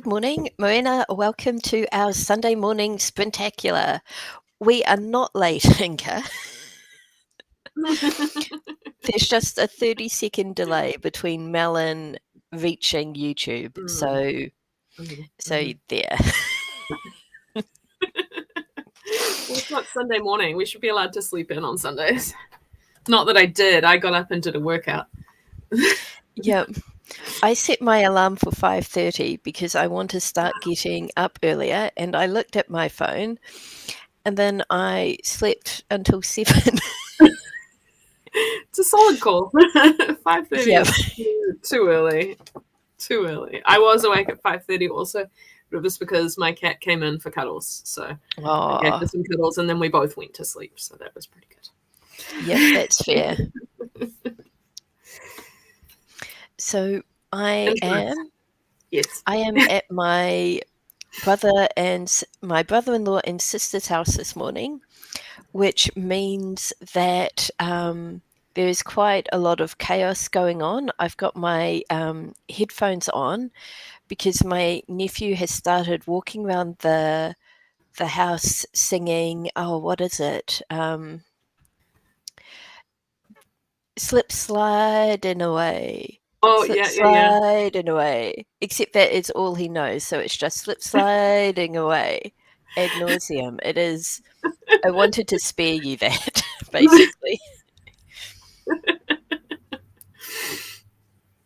Good morning, Marina. Welcome to our Sunday morning Sprintacular. We are not late, Inca. There's just a 30-second delay between Melon reaching YouTube. So there. Well, it's not Sunday morning. We should be allowed to sleep in on Sundays. Not that I did. I got up and did a workout. Yep. I set my alarm for 5:30 because I want to start getting up earlier, and I looked at my phone and then I slept until 7. It's a solid call. 5:30 Yep. is too early. Too early. I was awake at 5:30 also, but it was because my cat came in for cuddles. So I gave her some cuddles and then we both went to sleep. So that was pretty good. Yep, that's fair. So I am at my brother-in-law and sister's house this morning, which means that there is quite a lot of chaos going on. I've got my headphones on because my nephew has started walking around the house singing, what is it? Slip, slide, and away. Slide and away. Except that is all he knows, so it's just slip sliding away ad nauseum. It is. I wanted to spare you that, basically.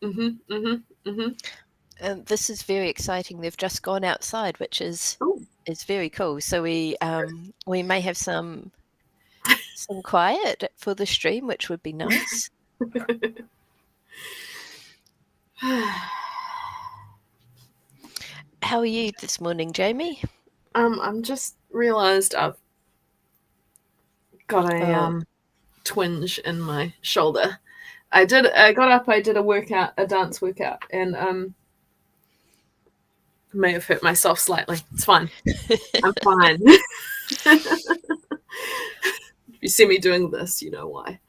And this is very exciting. They've just gone outside, which is very cool. So we may have some quiet for the stream, which would be nice. How are you this morning, Jamie? I'm just realised I've got a twinge in my shoulder. I got up, I did a dance workout, and may have hurt myself slightly. It's fine. I'm fine. If you see me doing this, you know why.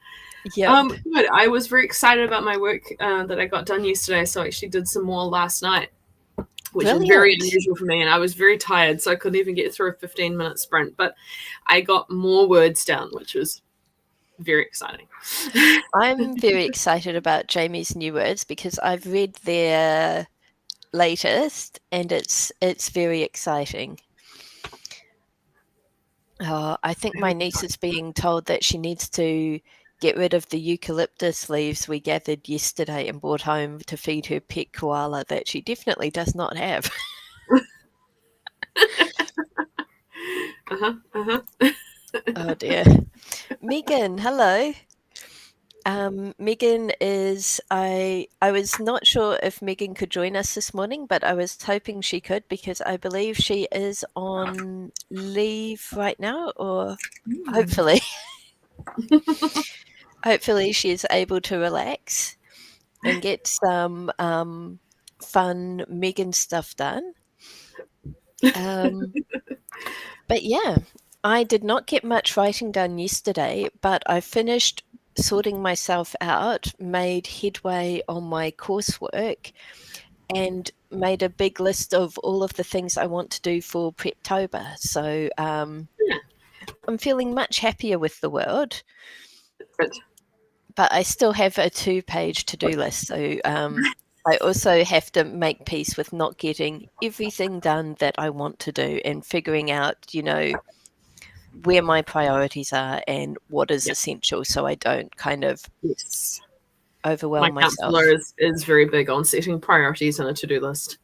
Yeah. Good. I was very excited about my work that I got done yesterday, so I actually did some more last night, which is very unusual for me, and I was very tired, so I couldn't even get through a 15-minute sprint, but I got more words down, which was very exciting. I'm very excited about Jamie's new words because I've read their latest, and it's very exciting. I think my niece is being told that she needs to get rid of the eucalyptus leaves we gathered yesterday and brought home to feed her pet koala that she definitely does not have. Oh dear. Megan, hello. Megan is, I was not sure if Megan could join us this morning, but I was hoping she could because I believe she is on leave right now, or hopefully. Hopefully she is able to relax and get some fun Megan stuff done. But yeah, I did not get much writing done yesterday, but I finished sorting myself out, made headway on my coursework, and made a big list of all of the things I want to do for Preptober. So I'm feeling much happier with the world. Good. But I still have a 2-page to-do list. So I also have to make peace with not getting everything done that I want to do and figuring out, where my priorities are and what is essential, so I don't kind of overwhelm myself. My counselor is very big on setting priorities on a to-do list.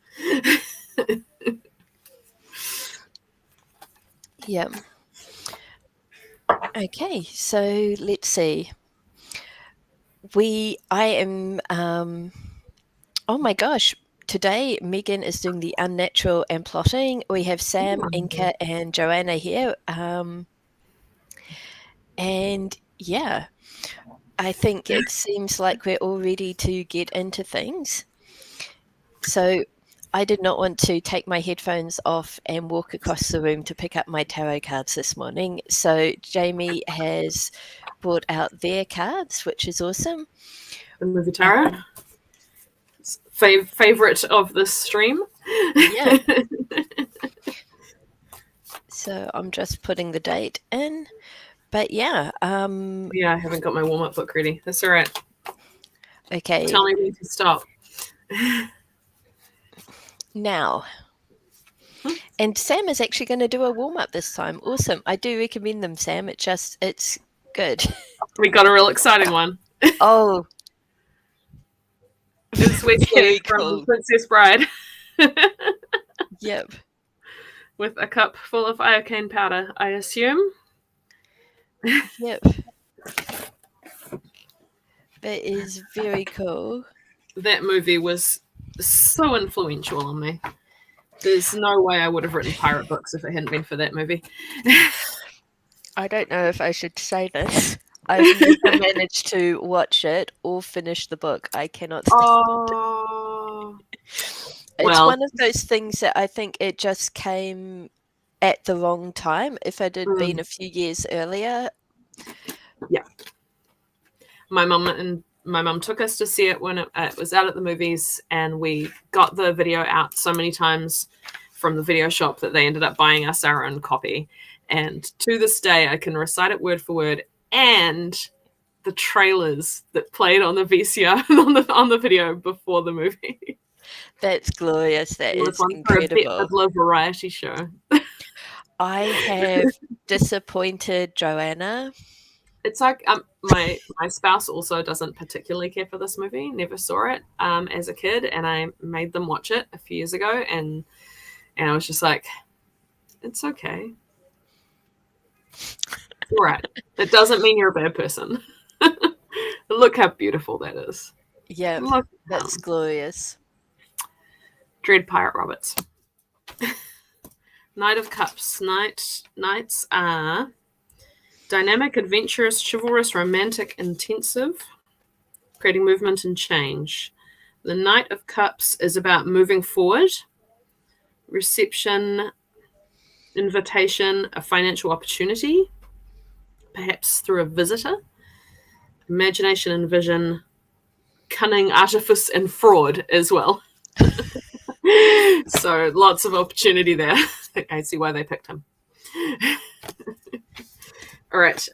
Yeah. Okay, so let's see. Oh my gosh, today Megan is doing the unnatural and plotting. We have Sam, Inka, and Joanna here. And yeah, I think it seems like we're all ready to get into things. So I did not want to take my headphones off and walk across the room to pick up my tarot cards this morning. So Jamie has brought out their cards, which is awesome. The movie tarot. Favorite of the stream. Yeah. So I'm just putting the date in. But yeah. Yeah, I haven't got my warm-up book ready. That's all right. Okay. Tell me when to stop. Now. And Sam is actually going to do a warm-up this time. Awesome. I do recommend them, Sam. It's good. We got a real exciting one. Oh. It's Very Wesley from cool. Princess Bride. Yep. With a cup full of iocane powder, I assume. Yep. That is very cool. That movie was so influential on me. There's no way I would have written pirate books if it hadn't been for that movie. I don't know if I should say this. I've never managed to watch it or finish the book. I cannot stand Oh. It's Well, one of those things that I think it just came at the wrong time. If it had been a few years earlier. Yeah. My mum took us to see it when it was out at the movies, and we got the video out so many times from the video shop that they ended up buying us our own copy. And to this day, I can recite it word for word, and the trailers that played on the VCR on the video before the movie. That's glorious. That It was is one for a Bette incredible. Midler variety show. I have disappointed Joanna. It's like my spouse also doesn't particularly care for this movie. Never saw it as a kid, and I made them watch it a few years ago, and I was just like, it's okay. It's all right. It doesn't mean you're a bad person. Look how beautiful that is. Yeah, that's glorious. Dread Pirate Roberts. Knight of Cups. Knights are dynamic, adventurous, chivalrous, romantic, intensive, creating movement and change. The Knight of Cups is about moving forward, reception, invitation, a financial opportunity, perhaps through a visitor, imagination and vision, cunning, artifice, and fraud as well. So lots of opportunity there. I see why they picked him. All right,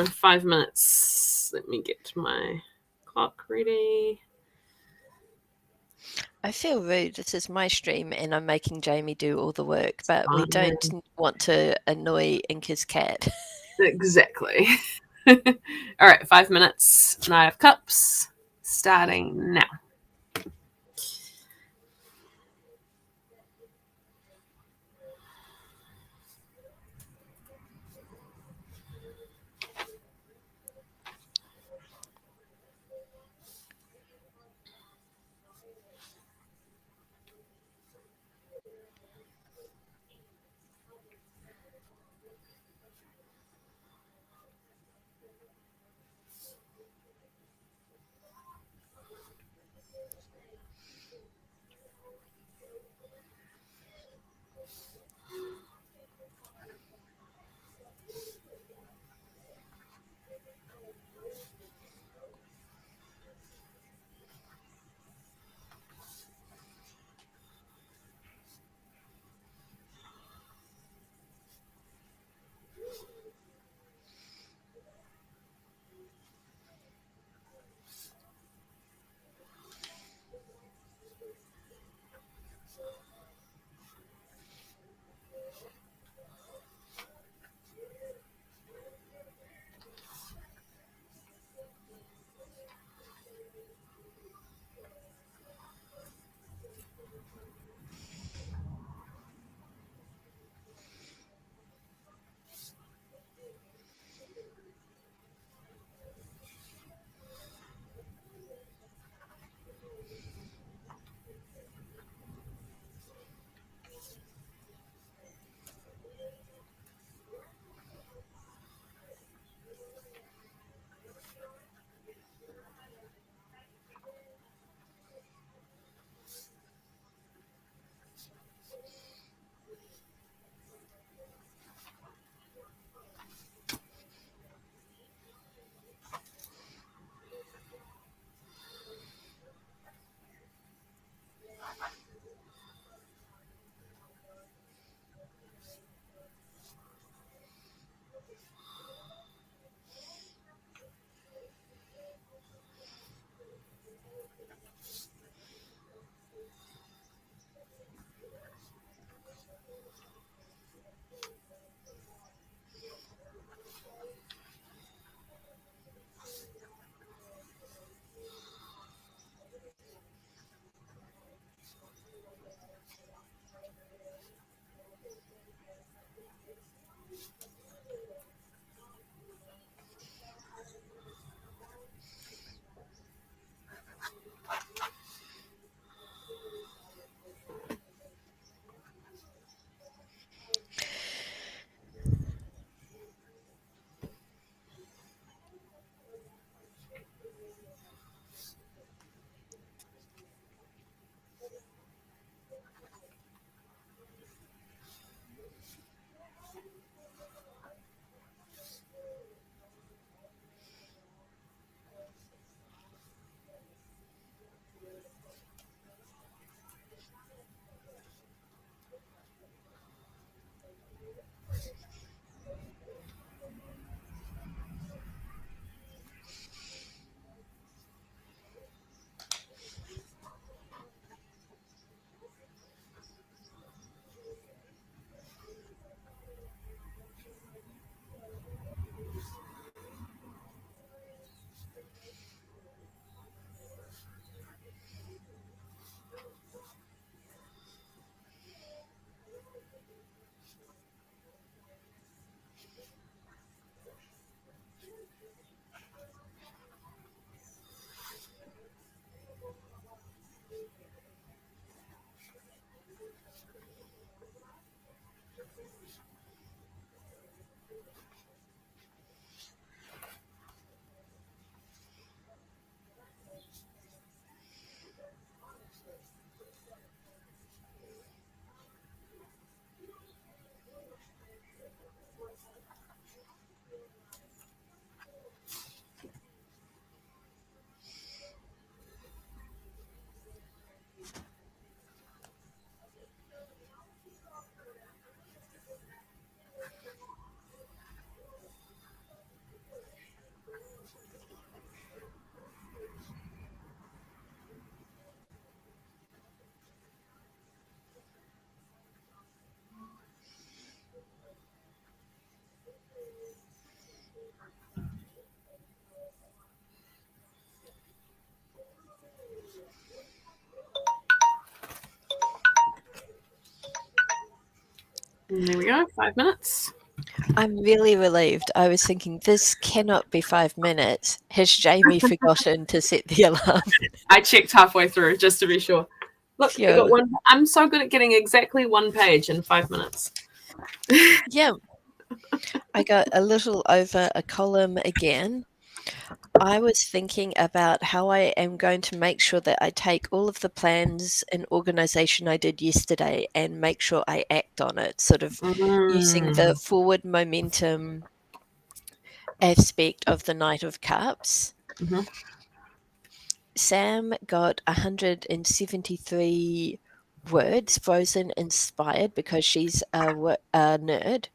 5 minutes. Let me get my clock ready. I feel rude. This is my stream and I'm making Jamie do all the work, but we don't want to annoy Inca's cat. Exactly. All right, 5 minutes. Knight of Cups, starting now. There we go, 5 minutes. I'm really relieved. I was thinking, this cannot be 5 minutes. Has Jamie forgotten to set the alarm? I checked halfway through just to be sure. Look, I got one. I'm so good at getting exactly one page in 5 minutes. Yeah. I got a little over a column again. I was thinking about how I am going to make sure that I take all of the plans and organization I did yesterday and make sure I act on it, sort of using the forward momentum aspect of the Knight of Cups. Mm-hmm. Sam got 173 words, Frozen inspired, because she's a nerd.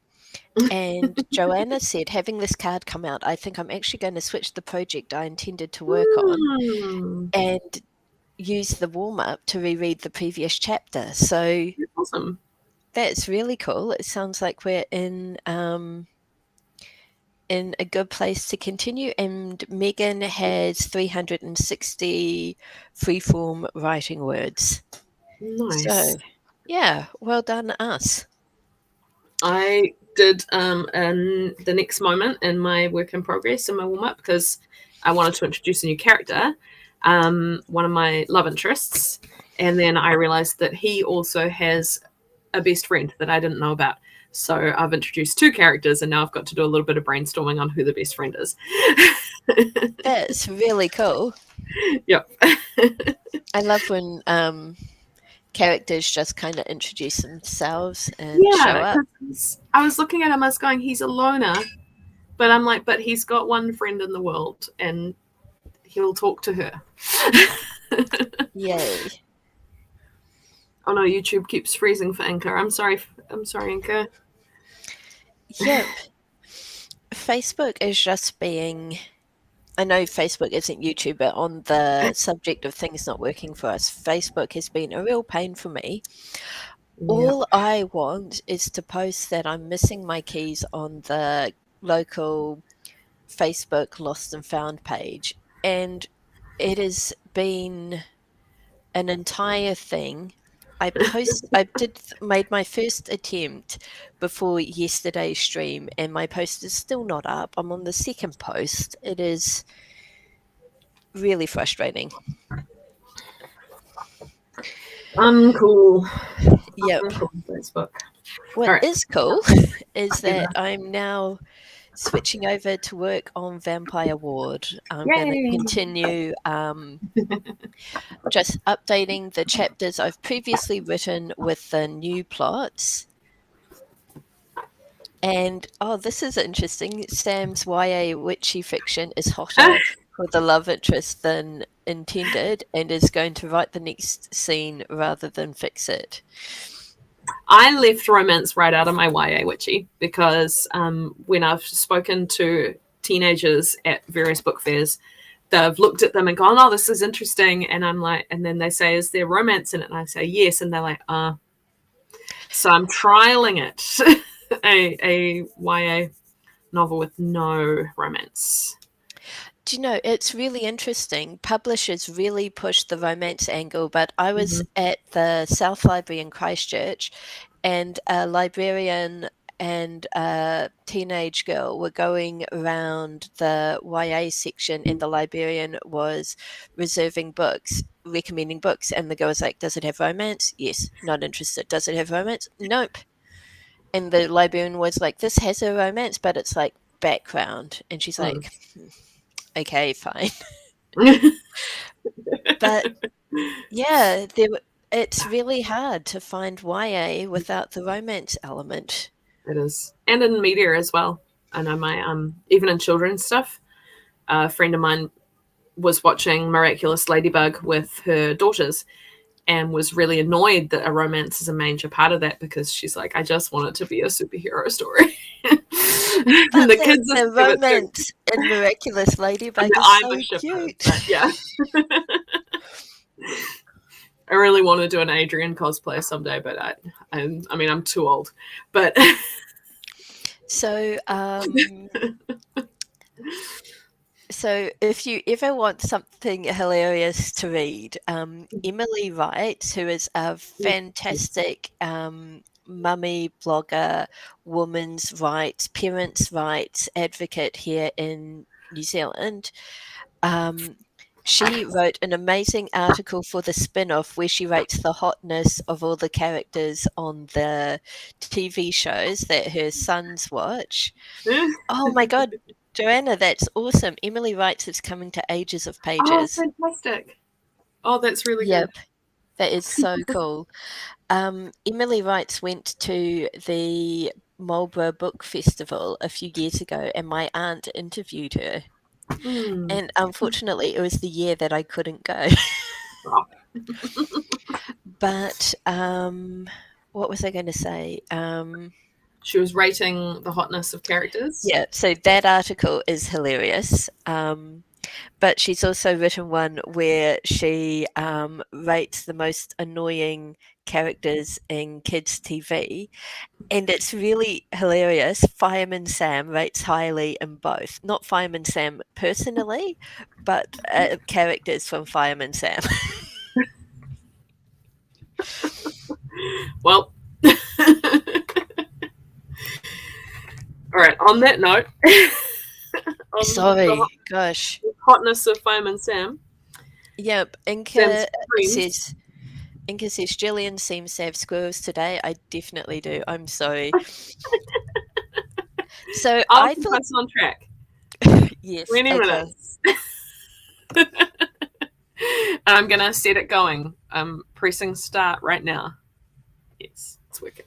And Joanna said, having this card come out, I think I'm actually going to switch the project I intended to work on and use the warm-up to reread the previous chapter. So awesome. That's really cool. It sounds like we're in a good place to continue. And Megan has 360 freeform writing words. Nice. So, yeah, well done us. I did the next moment in my work in progress in my warm-up because I wanted to introduce a new character, one of my love interests, and then I realized that he also has a best friend that I didn't know about. So I've introduced 2 characters, and now I've got to do a little bit of brainstorming on who the best friend is. That's really cool. Yep. I love when characters just kind of introduce themselves and show up. I was looking at him, I was going, he's a loner, but I'm like, but he's got one friend in the world, and he'll talk to her. Yay. Oh no, YouTube keeps freezing for Anchor. I'm sorry, Anchor. Yep. Facebook is just being... I know Facebook isn't YouTube, but on the subject of things not working for us, Facebook has been a real pain for me. Yep. All I want is to post that I'm missing my keys on the local Facebook Lost and Found page, and it has been an entire thing. I made my first attempt before yesterday's stream, and my post is still not up. I'm on the second post. It is really frustrating. Uncool. Yep. Uncool Facebook. What is cool is that I'm now switching over to work on Vampire Ward. I'm going to continue just updating the chapters I've previously written with the new plots. And, this is interesting. Sam's YA witchy fiction is hotter for the love interest than intended and is going to write the next scene rather than fix it. I left romance right out of my YA witchy because when I've spoken to teenagers at various book fairs, they've looked at them and gone, oh, this is interesting. And I'm like, and then they say, is there romance in it? And I say, yes. And they're like, So I'm trialing it, a YA novel with no romance. Do you know, it's really interesting. Publishers really pushed the romance angle, but I was at the South Library in Christchurch, and a librarian and a teenage girl were going around the YA section, and the librarian was reserving books, recommending books, and the girl was like, does it have romance? Yes. Not interested. Does it have romance? Nope. And the librarian was like, this has a romance, but it's like background. And she's like... okay, fine. But yeah, it's really hard to find YA without the romance element. It is. And in media as well. I know my even in children's stuff, a friend of mine was watching Miraculous Ladybug with her daughters and was really annoyed that a romance is a major part of that because she's like, I just want it to be a superhero story. But the kids the romance in Miraculous Ladybug is so cute. Yeah. I really want to do an Adrian cosplay someday, but I mean, I'm too old. But so if you ever want something hilarious to read, Emily Wright, who is a fantastic mummy blogger, women's rights, parents' rights advocate here in New Zealand. She wrote an amazing article for the spin-off where she rates the hotness of all the characters on the TV shows that her sons watch. Oh my God, Joanna, that's awesome. Emily Wrights is coming to Ages of Oh, Pages. fantastic. Oh, that's really good. Yep, that is so cool. Emily Wrights went to the Marlborough Book Festival a few years ago, and my aunt interviewed her. Mm. And unfortunately, it was the year that I couldn't go. Oh. But what was I going to say? She was rating the hotness of characters. Yeah, so that article is hilarious. But she's also written one where she rates the most annoying characters in kids' TV. And it's really hilarious. Fireman Sam rates highly in both. Not Fireman Sam personally, but characters from Fireman Sam. Well, all right. On that note, on Sorry, gosh. the hotness of Fireman Sam. Yep, Sam's Inca says Gillian seems to have squirrels today. I definitely do. I'm sorry. So I'll I keep thought, us on track. yes, 20 okay. minutes. I'm going to set it going. I'm pressing start right now. Yes, it's working.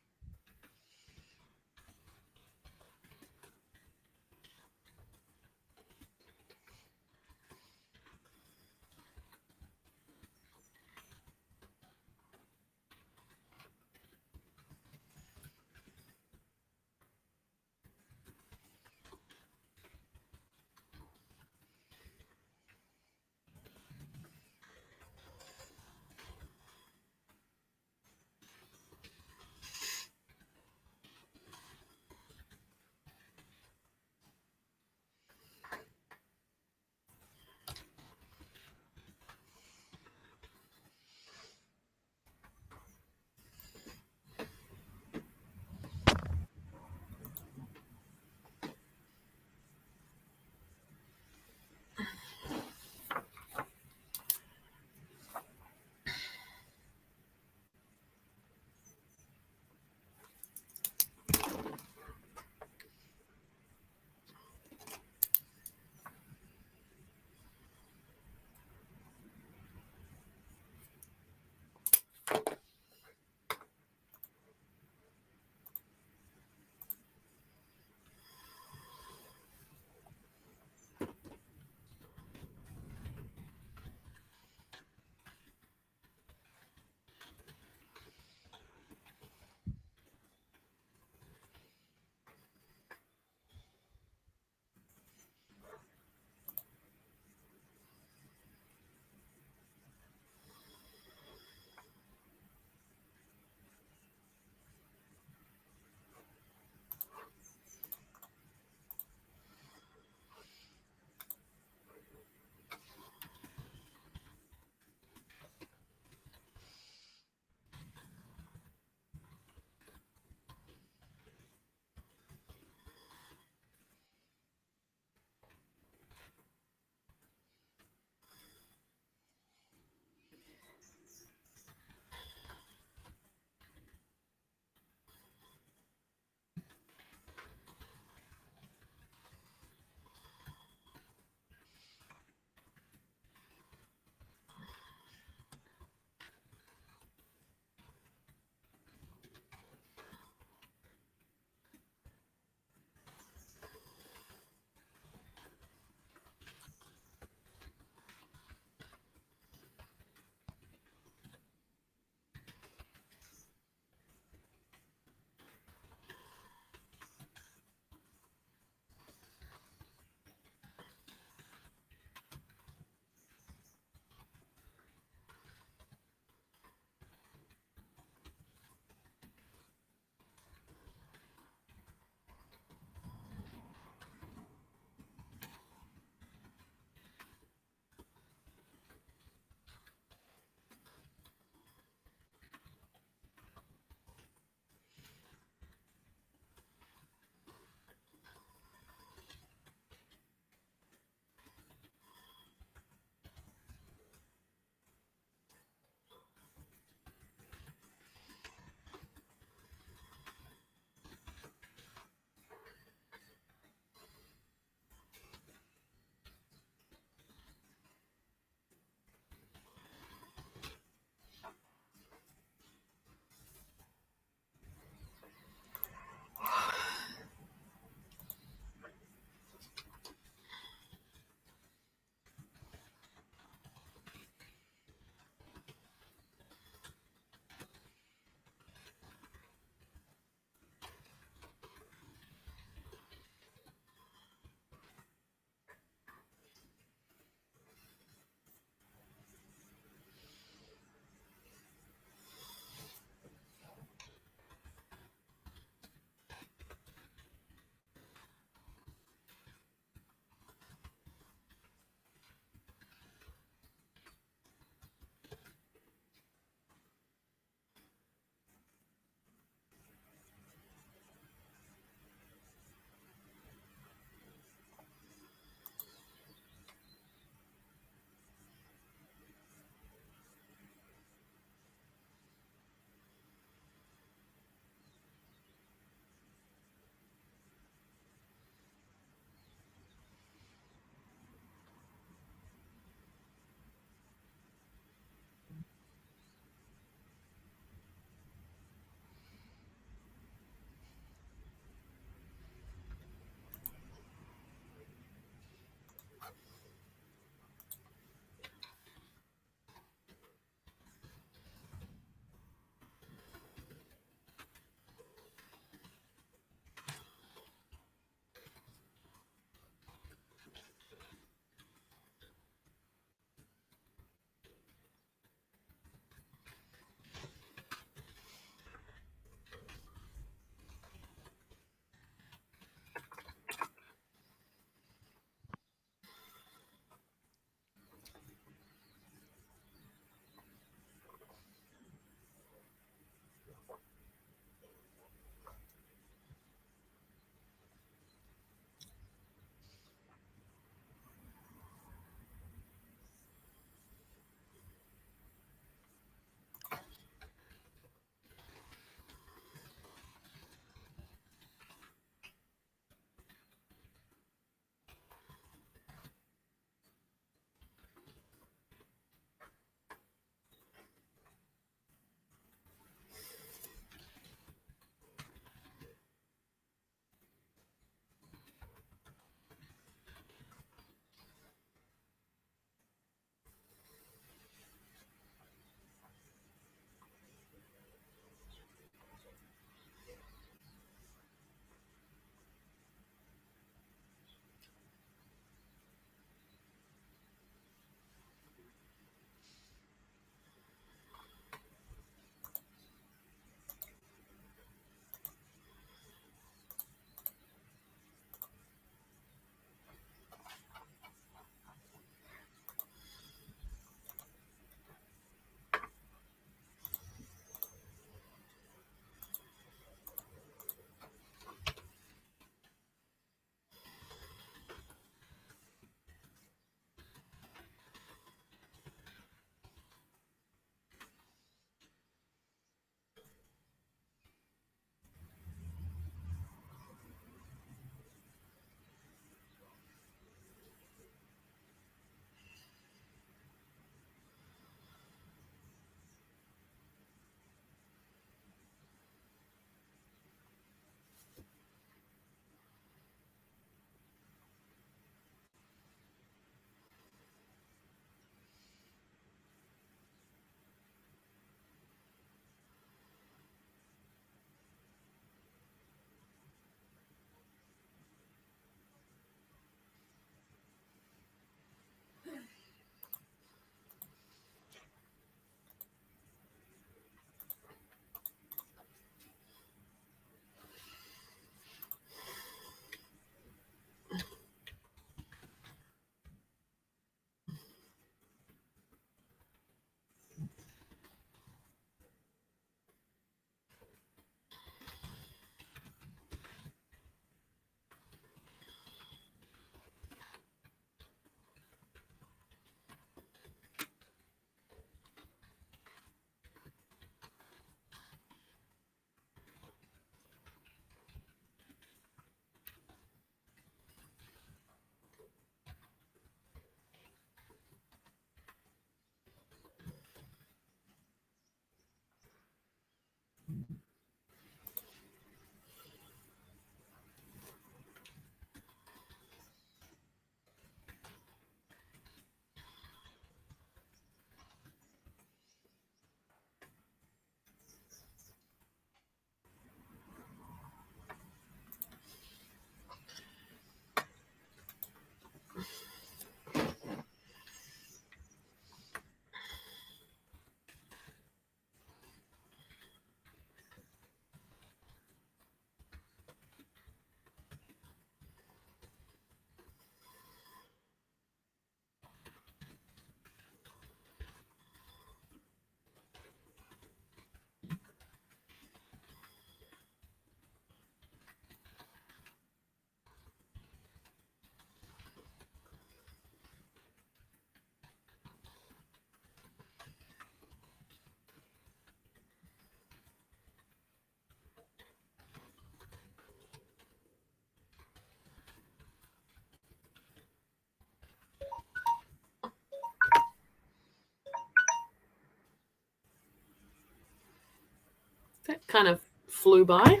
That kind of flew by.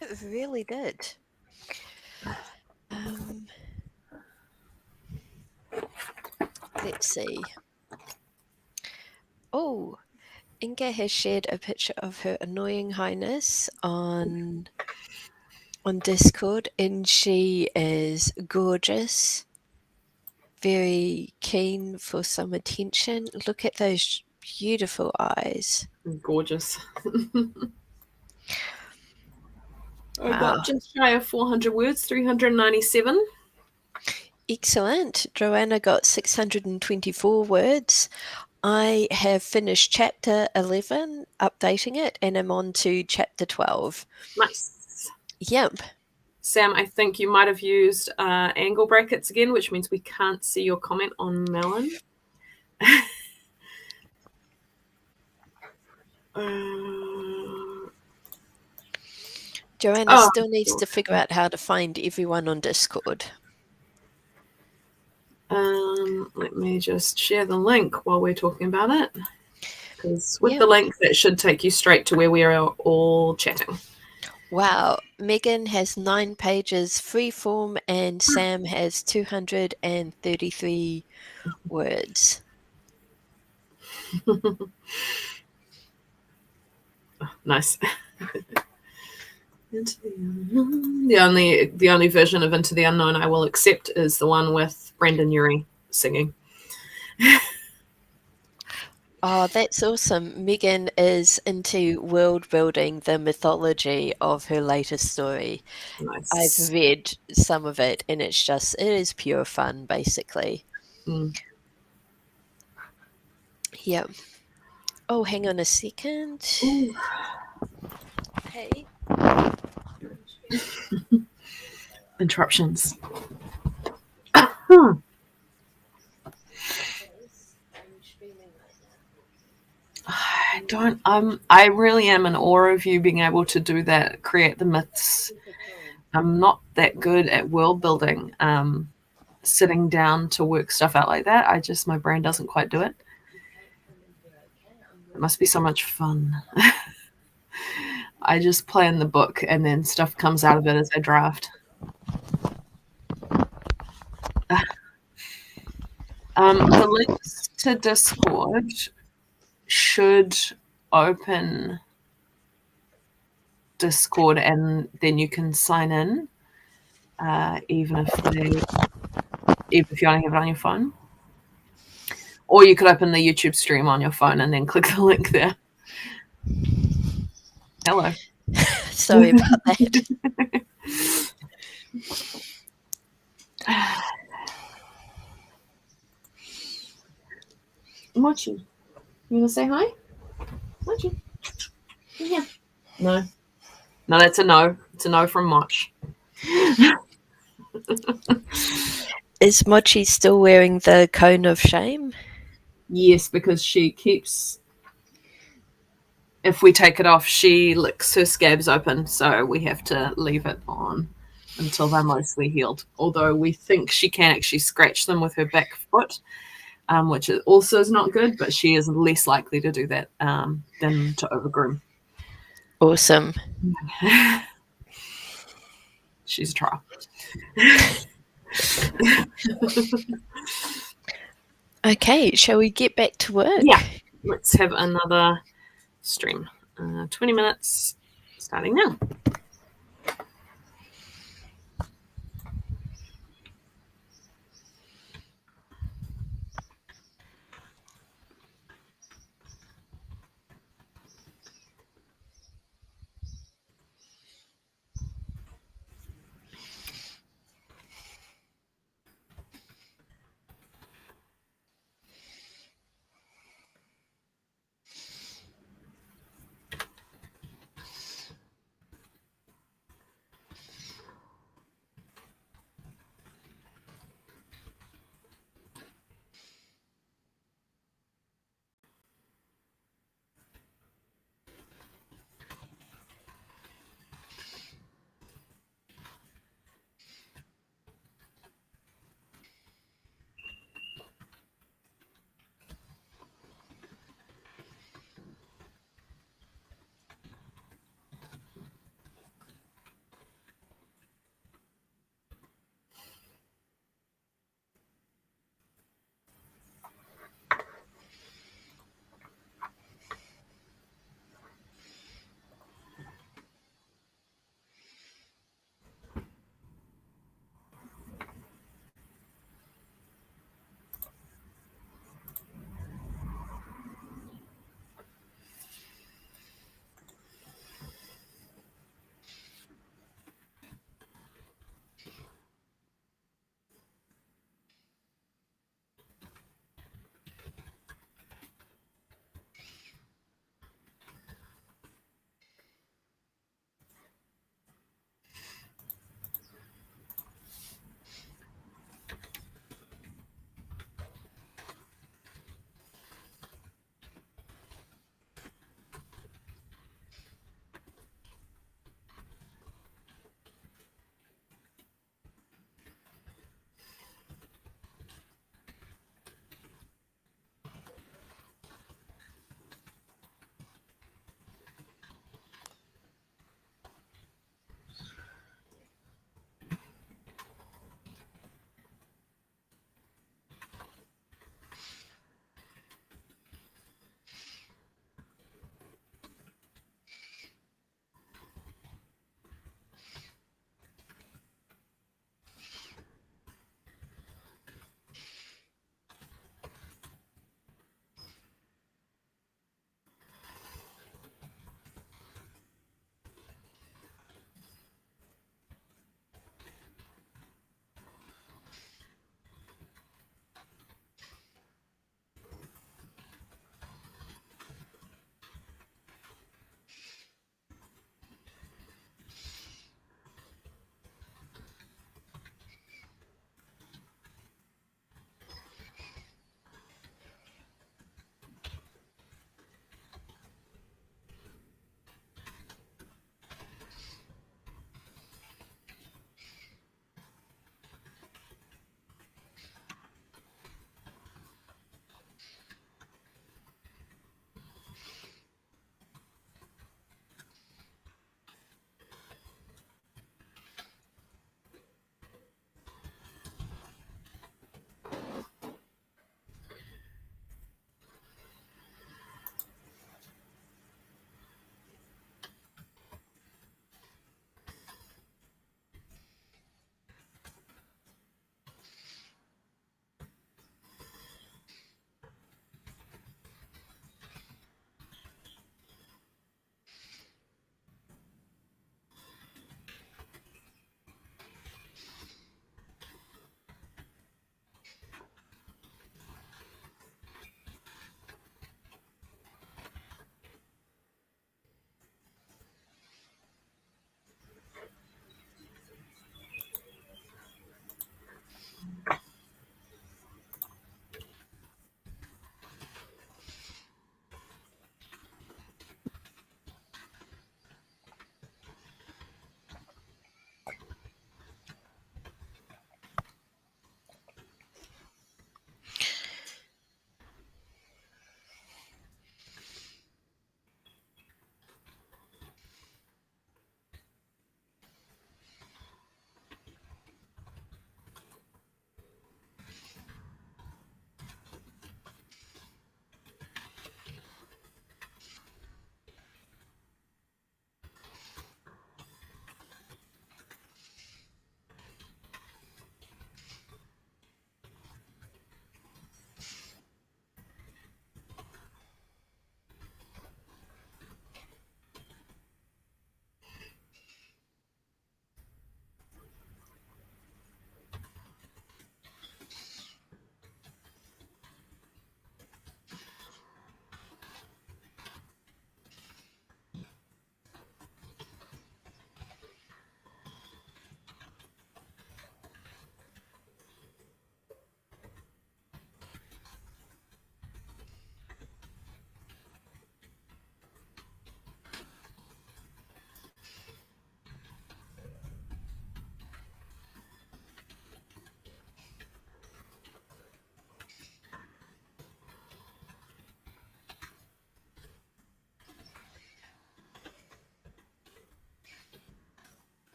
It really did. Let's see. Oh, Inga has shared a picture of Her Annoying Highness on Discord, and she is gorgeous, very keen for some attention. Look at those beautiful eyes. Gorgeous. I Wow. got just shy of 400 words, 397. Excellent. Joanna got 624 words. I have finished chapter 11, updating it, and I'm on to chapter 12. Nice. Yep. Sam, I think you might have used angle brackets again, which means we can't see your comment on Melon. Joanna still needs to figure out how to find everyone on Discord. Let me just share the link while we're talking about it. Because with the link, that should take you straight to where we are all chatting. Wow. Megan has 9 pages freeform and Sam has 233 words. Nice. The only version of Into the Unknown I will accept is the one with Brendan Urie singing. Oh, that's awesome. Megan is into world building the mythology of her latest story. Nice. I've read some of it and it is pure fun, basically. Yeah. Oh, hang on a second. Ooh. Hey. Interruptions. I really am in awe of you being able to do that, create the myths. I'm not that good at world building, sitting down to work stuff out like that. My brain doesn't quite do it. It must be so much fun. I just plan the book and then stuff comes out of it as I draft. The links to Discord should open Discord and then you can sign in, even if you only have it on your phone. Or you could open the YouTube stream on your phone and then click the link there. Hello. Sorry about that. Mochi, you want to say hi? Mochi. Yeah. No. No, that's a no. It's a no from Moch. Is Mochi still wearing the cone of shame? Yes, because she keeps... If we take it off, she licks her scabs open, so we have to leave it on until they're mostly healed. Although we think she can actually scratch them with her back foot, which also is not good, but she is less likely to do that than to overgroom. Awesome. She's a trial. Okay, shall we get back to work? Yeah, let's have another stream. 20 minutes starting now.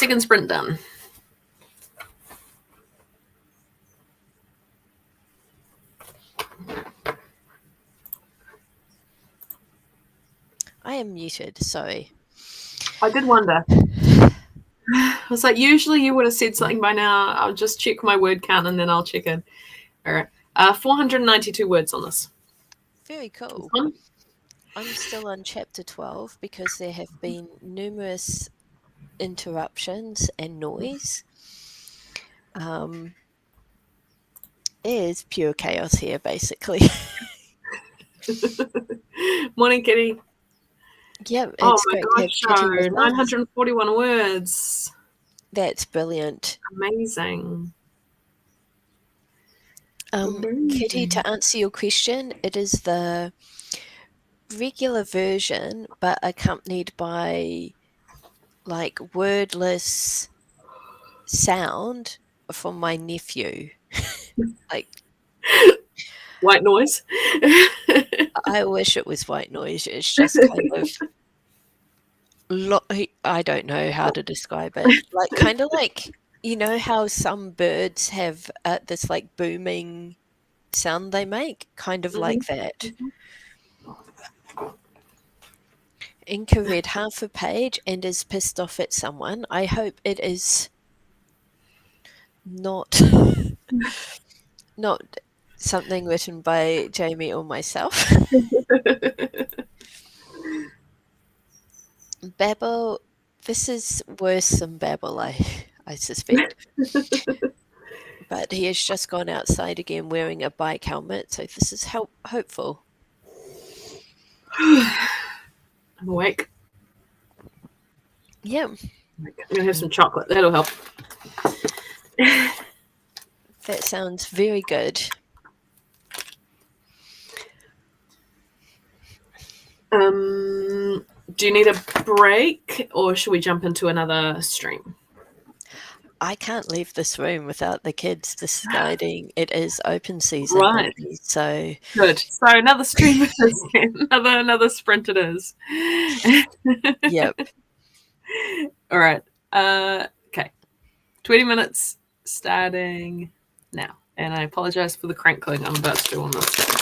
second sprint done. I am muted, sorry. I did wonder. I was like, usually you would have said something by now. I'll just check my word count and then I'll check in. All right. 492 words on this. Very cool. I'm still on chapter 12 because there have been numerous interruptions and noise. It is pure chaos here, basically. Morning, Kitty. Yeah, it's great to have Kitty with us. 941 words. That's brilliant. Amazing. Kitty, to answer your question, it is the regular version, but accompanied by like wordless sound from my nephew. Like, white noise. I wish it was white noise. It's just kind of I don't know how to describe it. Like, kind of like, you know how some birds have this like booming sound they make? Kind of like that. Inca read half a page and is pissed off at someone. I hope it is not not something written by Jamie or myself. Babel, this is worse than Babel, I suspect. But he has just gone outside again wearing a bike helmet, so this is hopeful. I'm awake. Yeah. I'm going to have some chocolate. That'll help. That sounds very good. Do you need a break or should we jump into another stream? I can't leave this room without the kids deciding it is open season. Right. So good. So another stream it is. another sprint it is. Yep. All right. Okay. 20 minutes starting now. And I apologize for the crankling I'm about to do on this.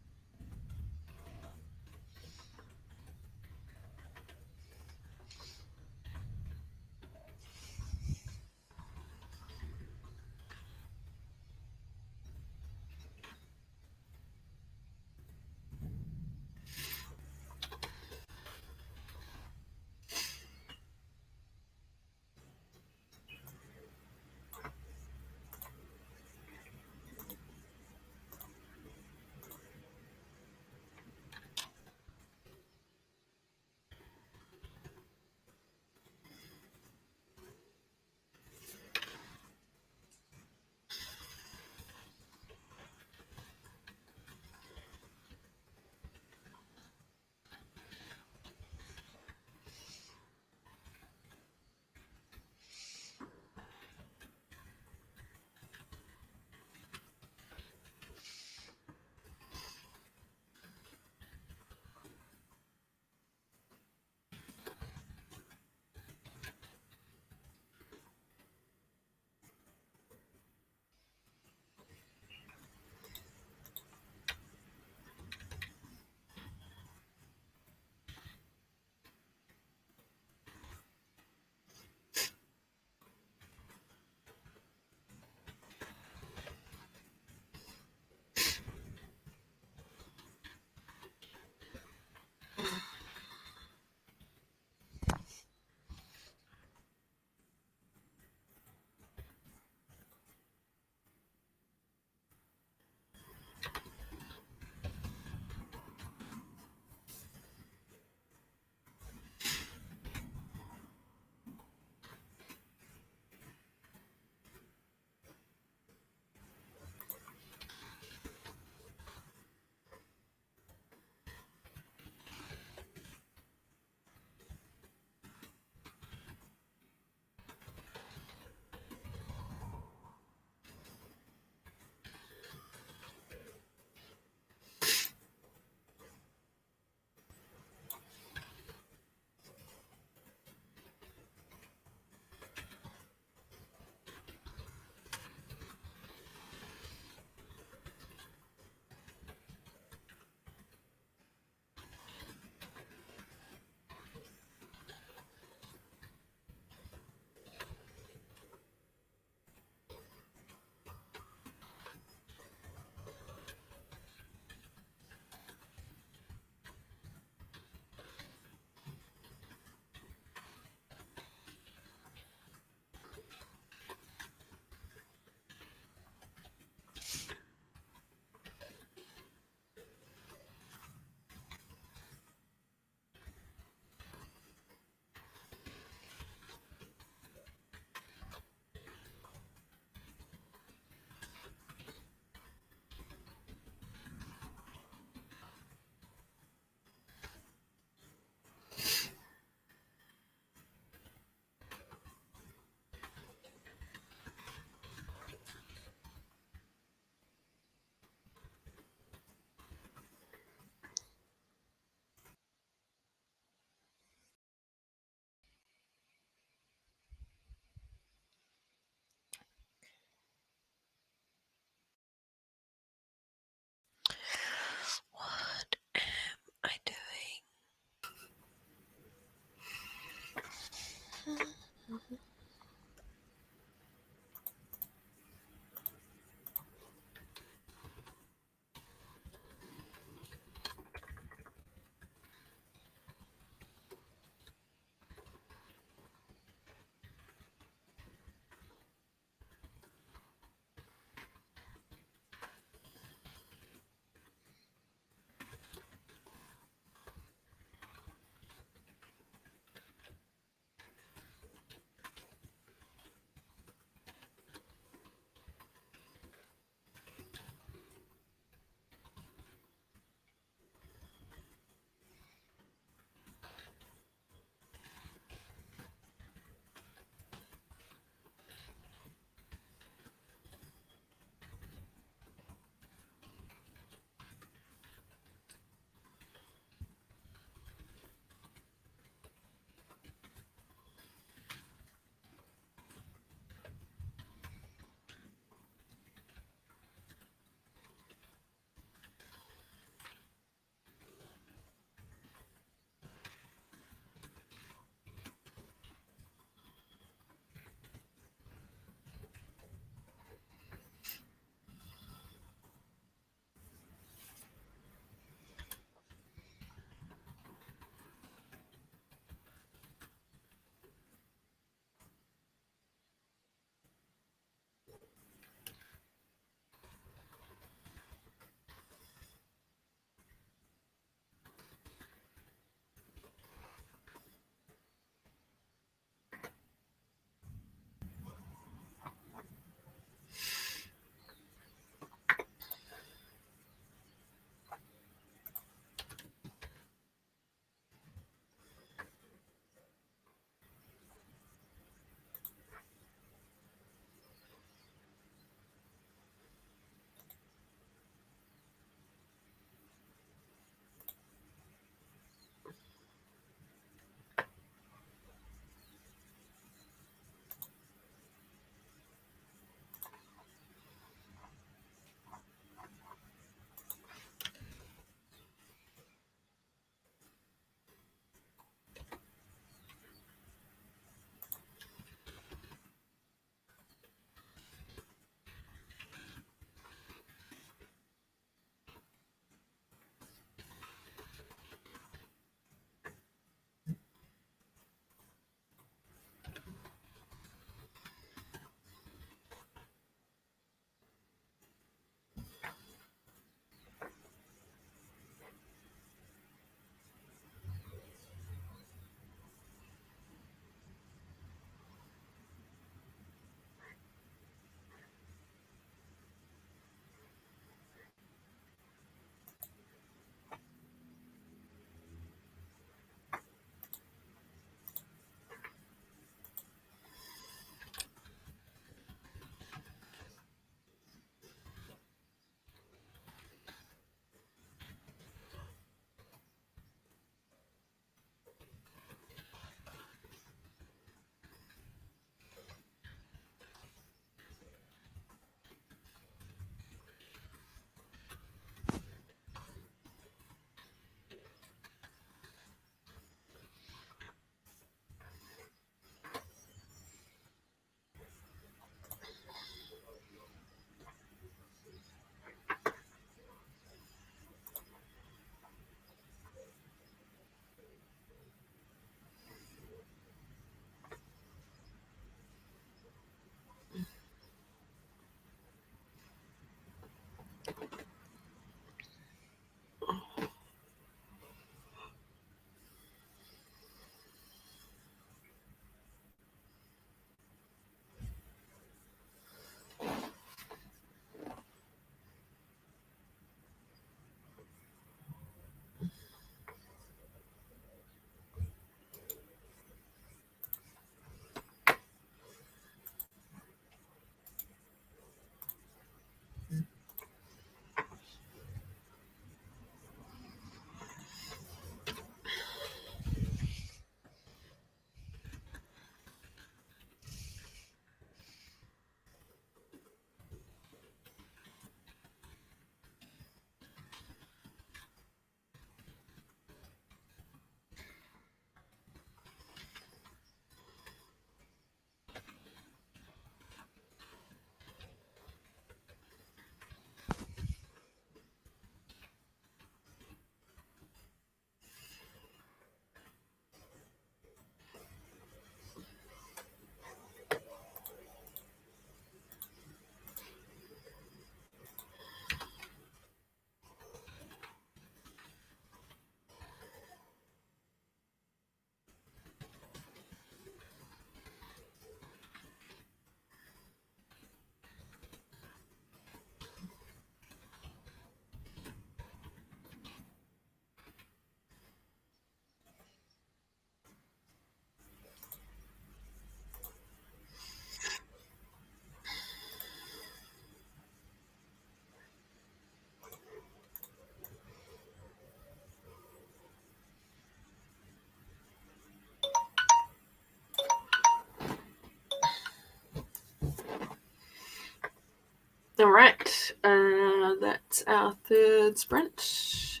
All right. That's our third sprint.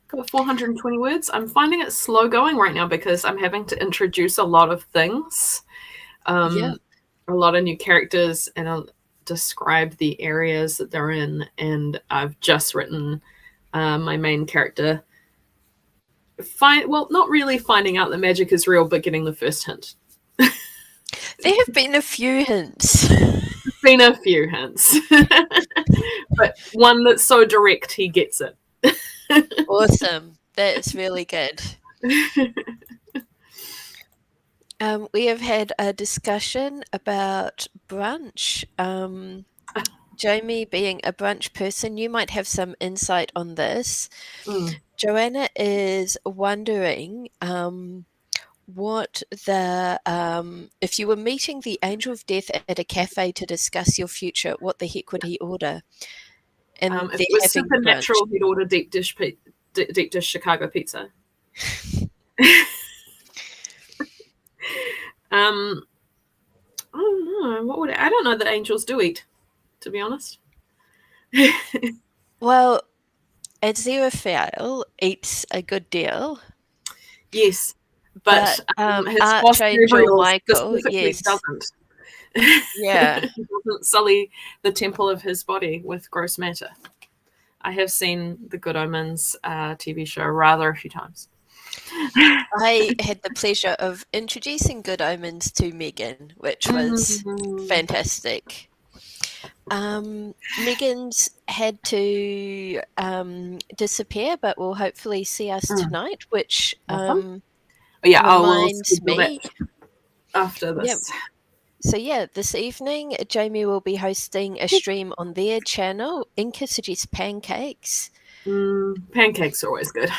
Got 420 words. I'm finding it slow going right now because I'm having to introduce a lot of things. Yeah. A lot of new characters, and I'll describe the areas that they're in. And I've just written my main character. Not really finding out that magic is real, but getting the first hint. There have been a few hints. There's been a few hints. But one that's so direct, he gets it. Awesome. That's really good. We have had a discussion about brunch. Jamie, being a brunch person, you might have some insight on this. Joanna is wondering what if you were meeting the angel of death at a cafe to discuss your future, what the heck would he order? And if they're it was having supernatural, brunch. he'd order deep dish Chicago pizza. I don't know. I don't know that angels do eat, to be honest. Well, Aziraphale eats a good deal. Yes, but his boss Archangel Gabriel Michael, specifically yes. doesn't. Yeah. He doesn't sully the temple of his body with gross matter. I have seen the Good Omens TV show rather a few times. I had the pleasure of introducing Good Omens to Megan, which was fantastic. Megan's had to disappear, but will hopefully see us tonight, which reminds me. After this. Yep. So yeah, this evening, Jamie will be hosting a stream on their channel. Inca suggests pancakes. Pancakes are always good.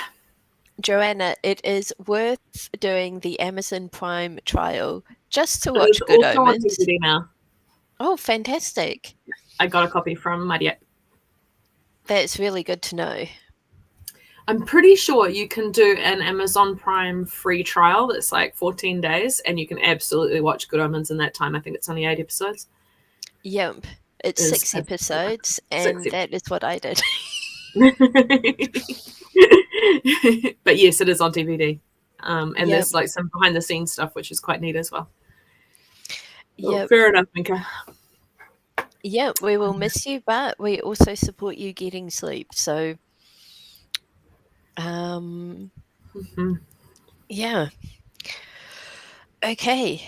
Joanna, it is worth doing the Amazon Prime trial just to watch Good Omens. On DVD now. Oh, fantastic. I got a copy from Mariette. That's really good to know. I'm pretty sure you can do an Amazon Prime free trial that's like 14 days, and you can absolutely watch Good Omens in that time. I think it's only 8 episodes. Yep. It's 6 episodes, and that is what I did. But yes, it is on DVD. And there's like some behind the scenes stuff, which is quite neat as well. Yeah. Fair enough, Minka. Yeah, we will miss you, but we also support you getting sleep. So, yeah. Okay.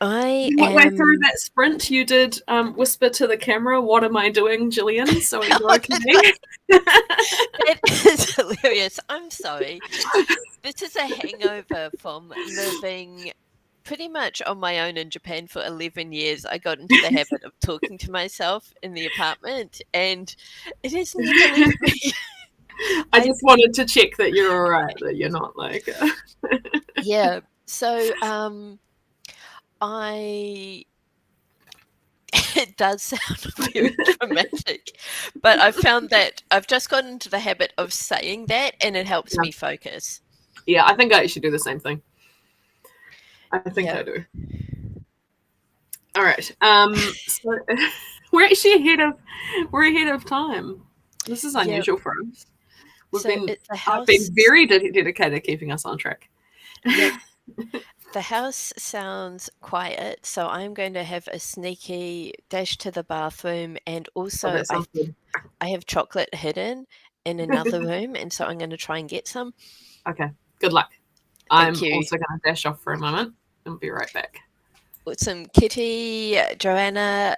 Way through that sprint, you did whisper to the camera, "What am I doing, Gillian?" So are you okay? That is hilarious. I'm sorry. This is a hangover from living pretty much on my own in Japan for 11 years. I got into the habit of talking to myself in the apartment, and it has never left me. I just wanted to check that you're all right, that you're not like... Yeah. So, it does sound very dramatic, but I've found that I've just gotten into the habit of saying that, and it helps me focus. Yeah, I think I should do the same thing. I think I do. All right. So we're actually ahead of time. This is unusual for us. I've been very dedicated to keeping us on track. Yep. The house sounds quiet, so I'm going to have a sneaky dash to the bathroom, and also I have chocolate hidden in another room, and so I'm going to try and get some. Okay, good luck. Thank you. I'm also going to dash off for a moment and be right back. Awesome. Kitty, Joanna,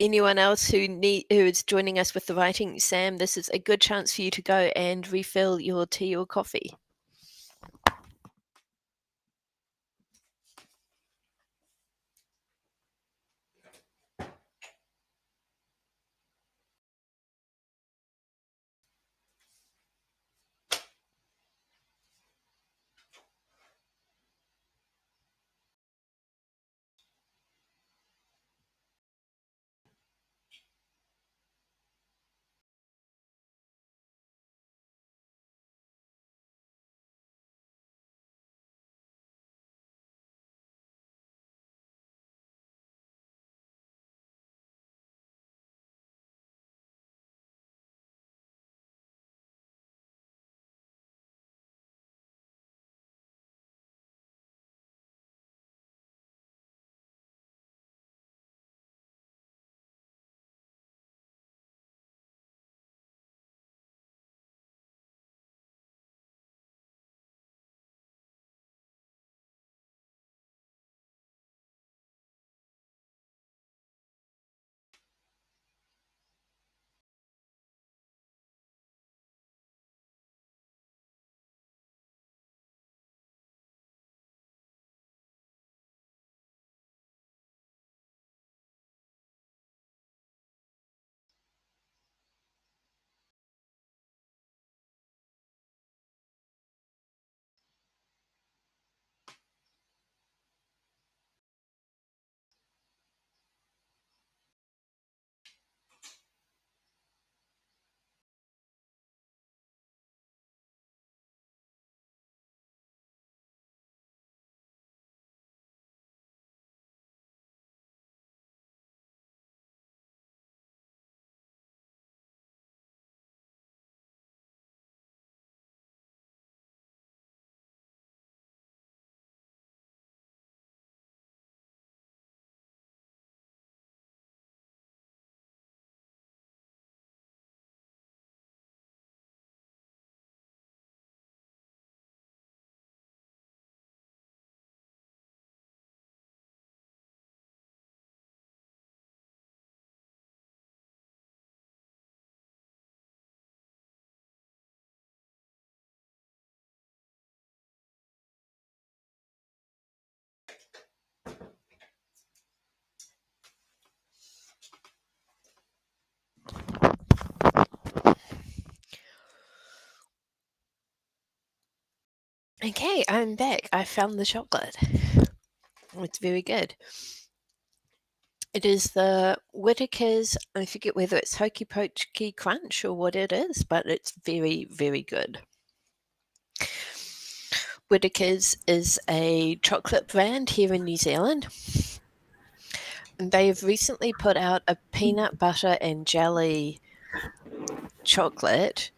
anyone else who is joining us with the writing, Sam, this is a good chance for you to go and refill your tea or coffee. Okay, I'm back. I found the chocolate. It's very good. It is the Whittaker's, I forget whether it's Hokey Pokey Crunch or what it is, but it's very, very good. Whittaker's is a chocolate brand here in New Zealand. They have recently put out a peanut butter and jelly chocolate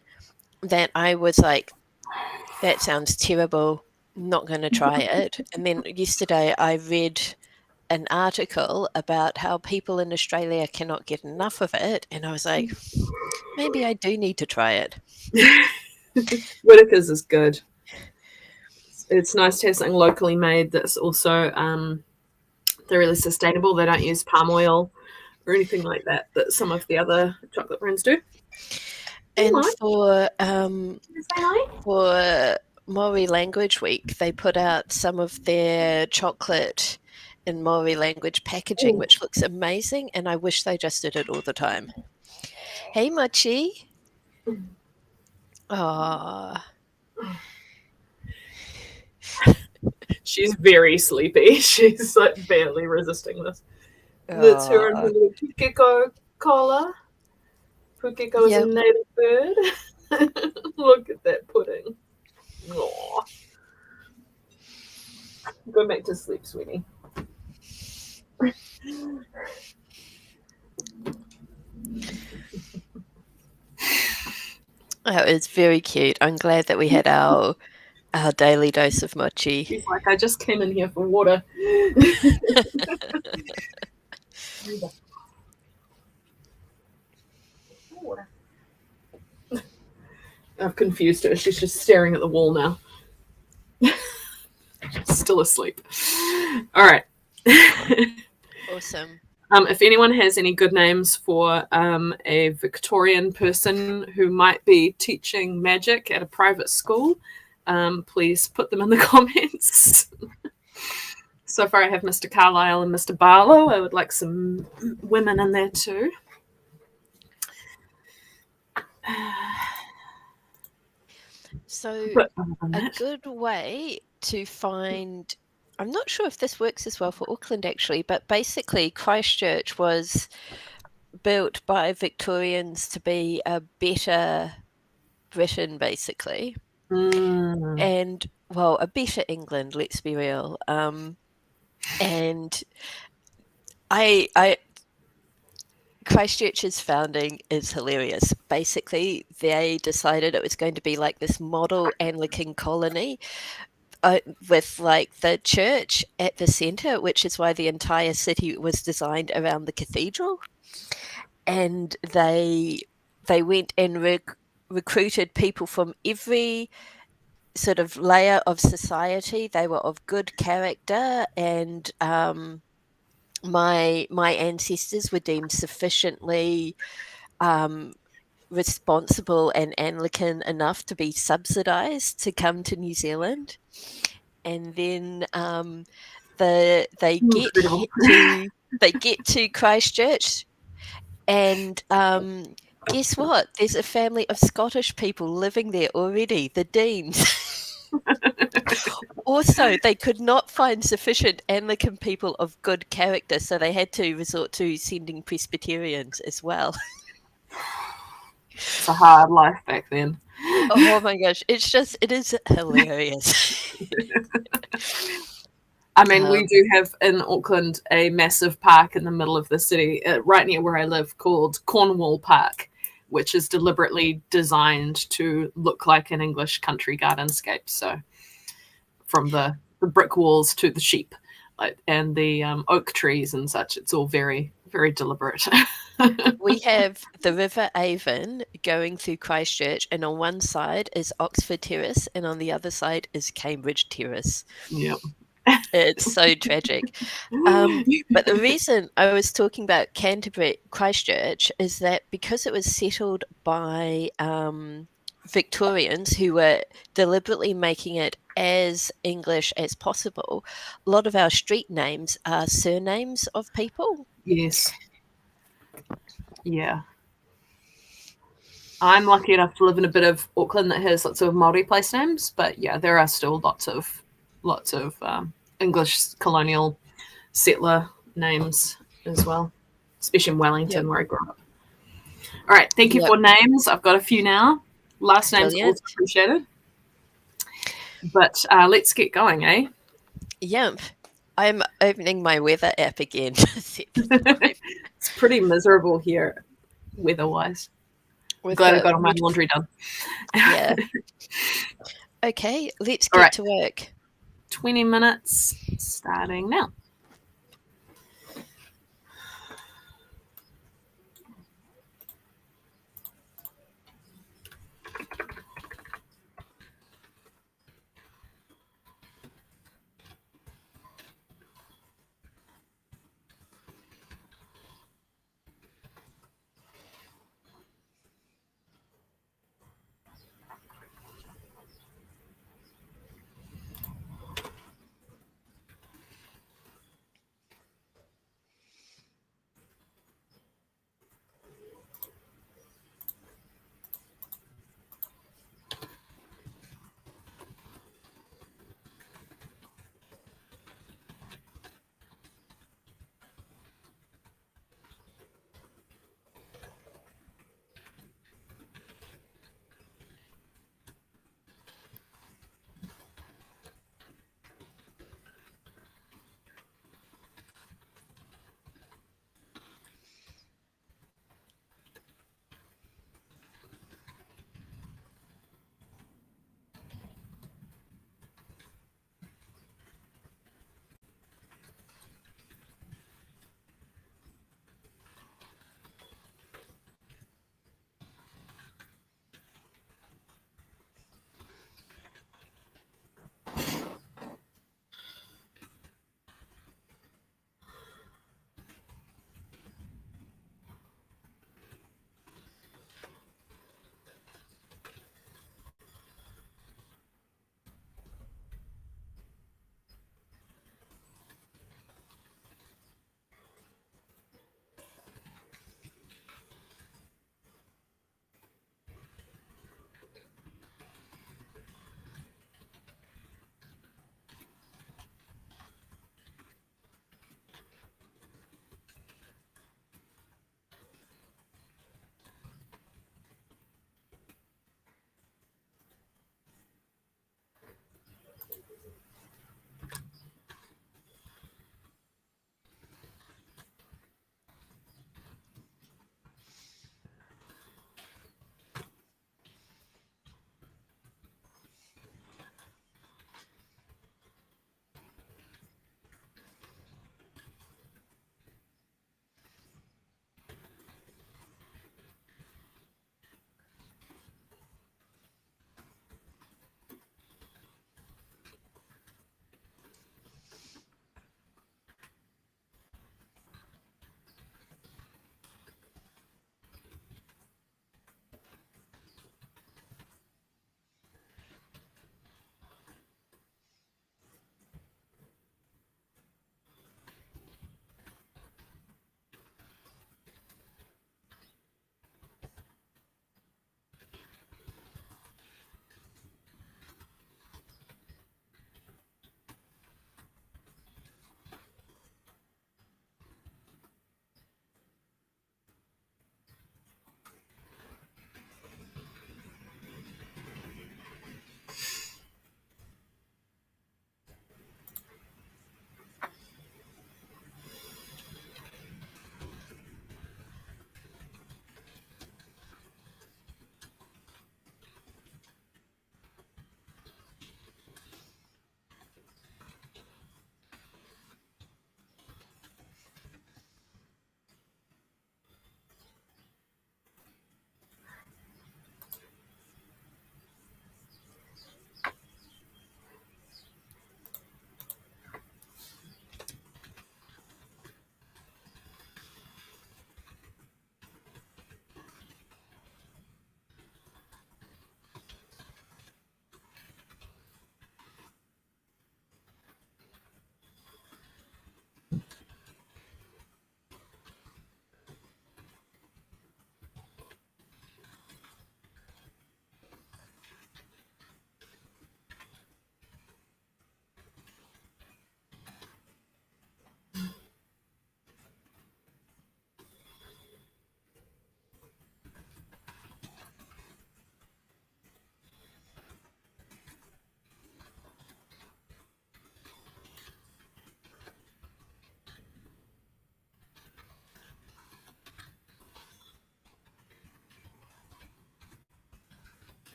that I was like, that sounds terrible, not going to try it. And then yesterday I read an article about how people in Australia cannot get enough of it, and I was like, maybe I do need to try it. Whittaker's is good. It's nice to have something locally made that's also they're really sustainable. They don't use palm oil or anything like that some of the other chocolate brands do. And for Maori Language Week, they put out some of their chocolate in Maori language packaging, which looks amazing, and I wish they just did it all the time. Hey, Mochi. Aww. She's very sleepy. She's like barely resisting this. That's her and her little Pukeko collar. Pukeko is a native bird. Look at that pudding. Aww. Go back to sleep, sweetie. Oh, it's very cute. I'm glad that we had our daily dose of mochi. She's like, I just came in here for water. I've confused her. She's just staring at the wall now. Still asleep. All right. Awesome. If anyone has any good names for a Victorian person who might be teaching magic at a private school, please put them in the comments. So far I have Mr. Carlisle and Mr. Barlow. I would like some women in there too. So a good way to find, I'm not sure if this works as well for Auckland actually, but basically Christchurch was built by Victorians to be a better Britain, basically. And, well, a better England, let's be real. And Christchurch's founding is hilarious. Basically, they decided it was going to be like this model Anglican colony with like the church at the centre, which is why the entire city was designed around the cathedral. And they went and recruited people from every sort of layer of society. They were of good character, and my ancestors were deemed sufficiently responsible and Anglican enough to be subsidised to come to New Zealand. And then they get to Christchurch, and guess what? There's a family of Scottish people living there already, the Deans. Also, they could not find sufficient Anglican people of good character, so they had to resort to sending Presbyterians as well. It's a hard life back then. Oh my gosh, it is hilarious. I mean, we do have in Auckland a massive park in the middle of the city, right near where I live, called Cornwall Park, which is deliberately designed to look like an English country gardenscape. So from the brick walls to the sheep and the oak trees and such, it's all very, very deliberate. We have the River Avon going through Christchurch, and on one side is Oxford Terrace, and on the other side is Cambridge Terrace. Yep. It's so tragic. But the reason I was talking about Canterbury, Christchurch, is that because it was settled by Victorians who were deliberately making it as English as possible, a lot of our street names are surnames of people. Yes. Yeah. I'm lucky enough to live in a bit of Auckland that has lots of Māori place names, but yeah, there are still lots of English colonial settler names as well, especially in Wellington, where I grew up. All right, thank you for names. I've got a few now. Last names also appreciated. But let's get going, eh? Yep. I'm opening my weather app again. It's pretty miserable here, weather-wise. Glad I got all my laundry done. Yeah. Okay, let's get to work. 20 minutes starting now.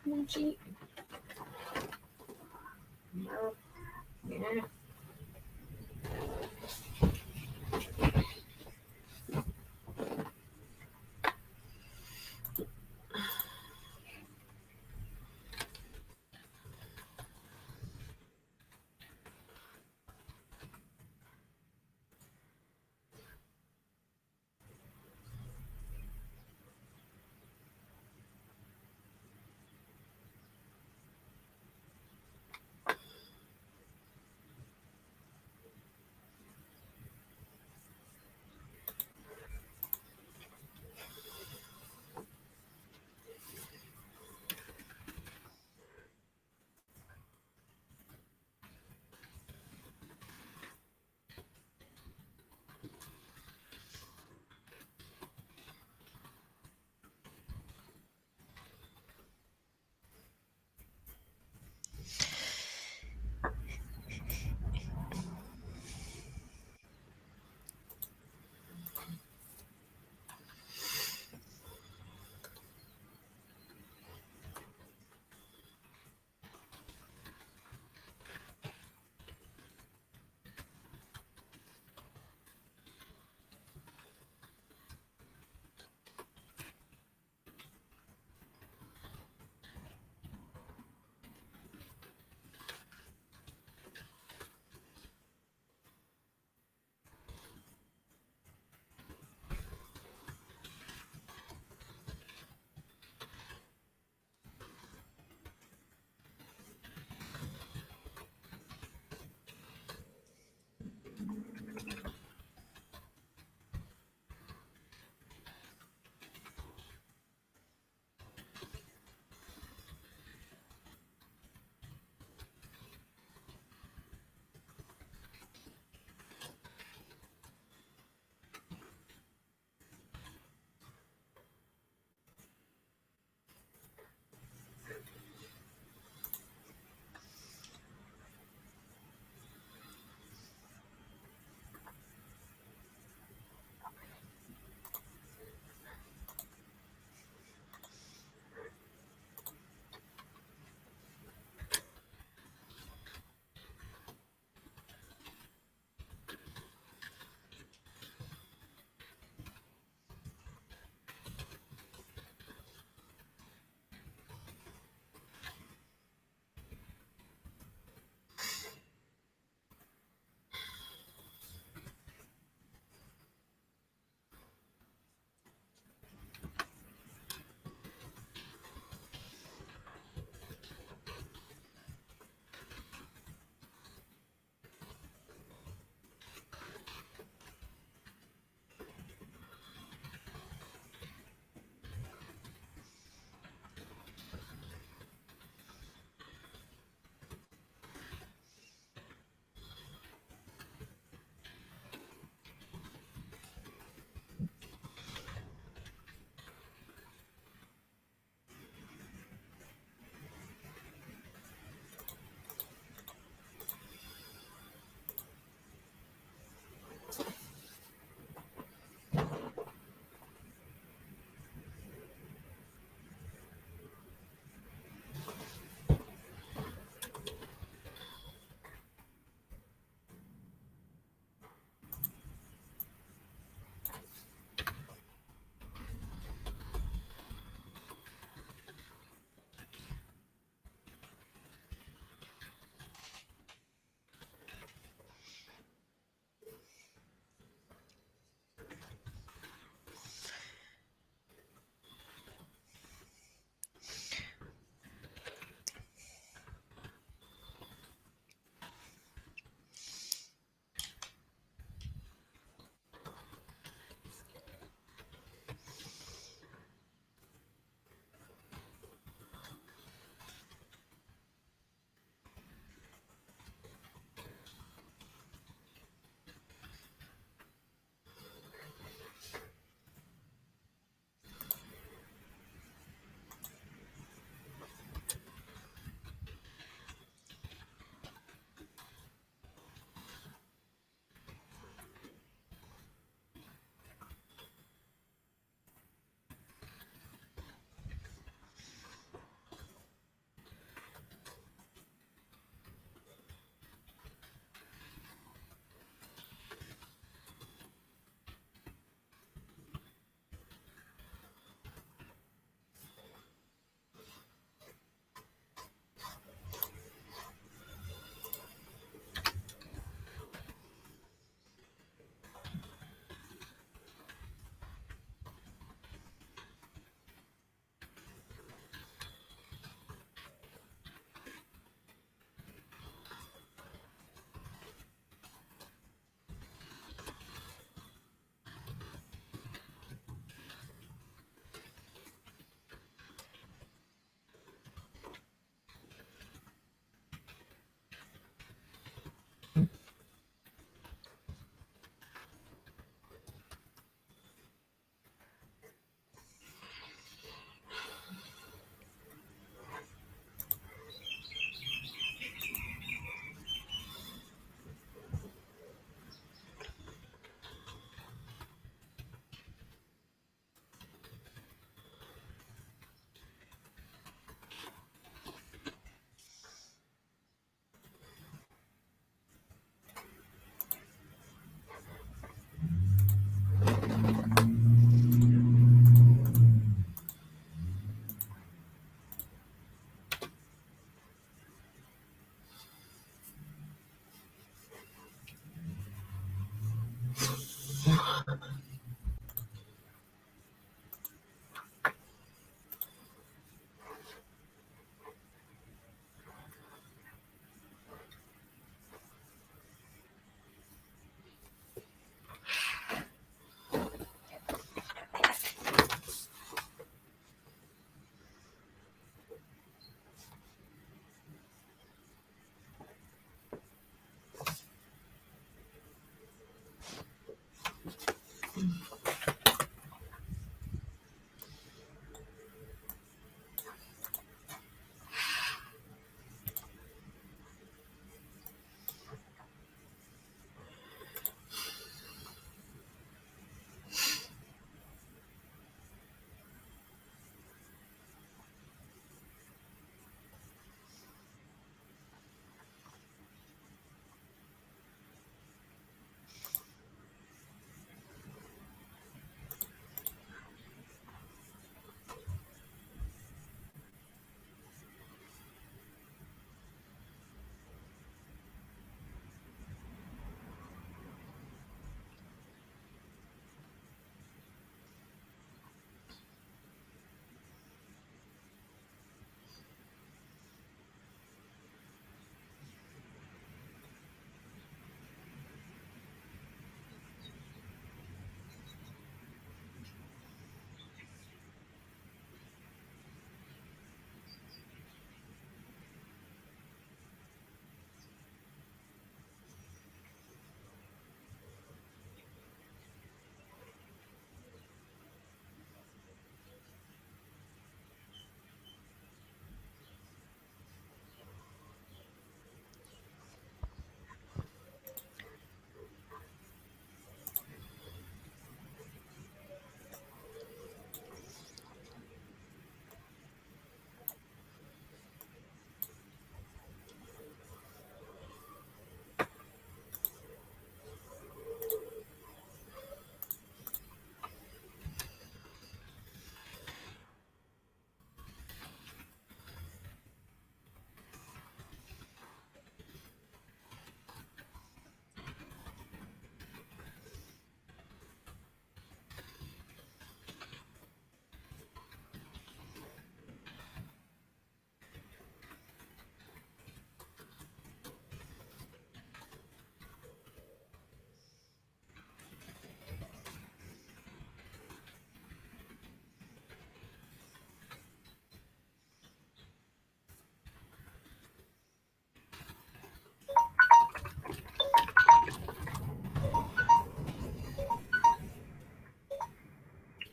Mochi. Yeah.